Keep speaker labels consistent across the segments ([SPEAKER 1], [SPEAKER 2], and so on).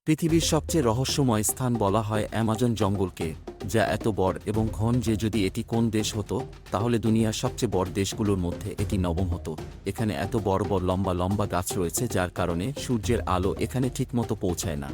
[SPEAKER 1] পৃথিবীর সবচেয়ে রহস্যময় স্থান বলা হয় অ্যামাজন জঙ্গলকে, যা এত বড় এবং ঘন যে যদি এটি কোন দেশ হতো তাহলে দুনিয়ার সবচেয়ে বড় দেশগুলোর মধ্যে এটি নবম হতো। এখানে এত বড় বড় লম্বা লম্বা গাছ রয়েছে যার কারণে সূর্যের আলো এখানে ঠিকমতো পৌঁছায় না।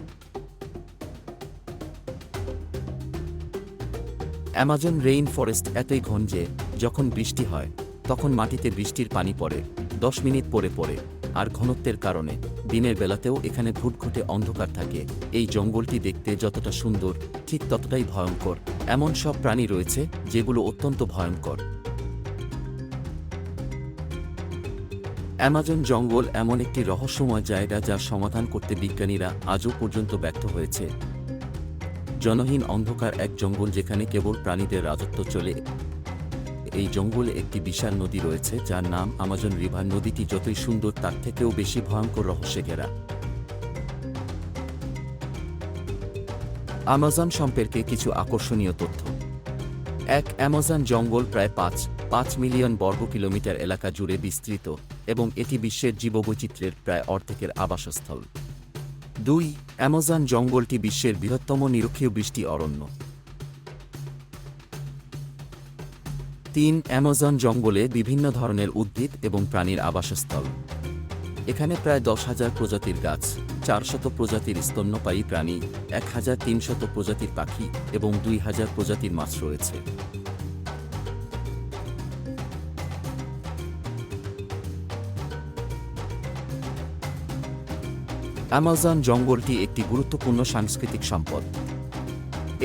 [SPEAKER 1] অ্যামাজন রেইন ফরেস্ট এতই ঘন যে যখন বৃষ্টি হয় তখন মাটিতে বৃষ্টির পানি পড়ে 10 মিনিট পরে পরে, আর ঘনত্বের কারণে দিনের বেলাতেও এখানে ঘুটঘুটে অন্ধকার থাকে। এই জঙ্গলটি দেখতে যতটা সুন্দর ঠিক ততটাই ভয়ঙ্কর। এমন সব প্রাণী রয়েছে যেগুলো অত্যন্ত ভয়ঙ্কর। অ্যামাজন জঙ্গল এমন একটি রহস্যময় জায়গা যার সমাধান করতে বিজ্ঞানীরা আজও পর্যন্ত ব্যর্থ হয়েছে। জনহীন অন্ধকার এক জঙ্গল যেখানে কেবল প্রাণীদের রাজত্ব চলে। এই জঙ্গলে একটি বিশাল নদী রয়েছে যার নাম আমাজন রিভার। নদীটি যতই সুন্দর তার থেকেও বেশি ভয়ঙ্কর রহস্যে ঘেরা। আমাজন সম্পর্কে কিছু আকর্ষণীয় তথ্য। এক, অ্যামাজন জঙ্গল প্রায় 5 মিলিয়ন বর্গ কিলোমিটার এলাকা জুড়ে বিস্তৃত এবং এটি বিশ্বের জীববৈচিত্র্যের প্রায় অর্ধেকের আবাসস্থল। 2, অ্যামাজন জঙ্গলটি বিশ্বের বৃহত্তম নিরক্ষীয় বৃষ্টি অরণ্য। 3, অ্যামাজন জঙ্গলে বিভিন্ন ধরনের উদ্ভিদ এবং প্রাণীর আবাসস্থল। এখানে প্রায় 10,000 প্রজাতির গাছ, 400 প্রজাতির স্তন্যপায়ী প্রাণী, 1,300 প্রজাতির পাখি এবং 2,000 প্রজাতির মাছ রয়েছে। অ্যামাজন জঙ্গলটি একটি গুরুত্বপূর্ণ সাংস্কৃতিক সম্পদ।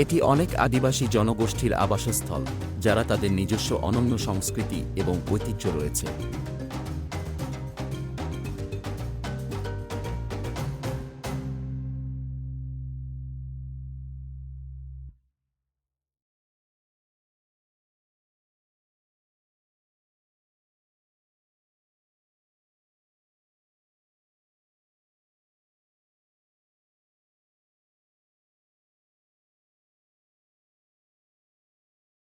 [SPEAKER 1] এটি অনেক আদিবাসী জনগোষ্ঠীর আবাসস্থল যারা তাদের নিজস্ব অনন্য সংস্কৃতি এবং ঐতিহ্য রয়েছে।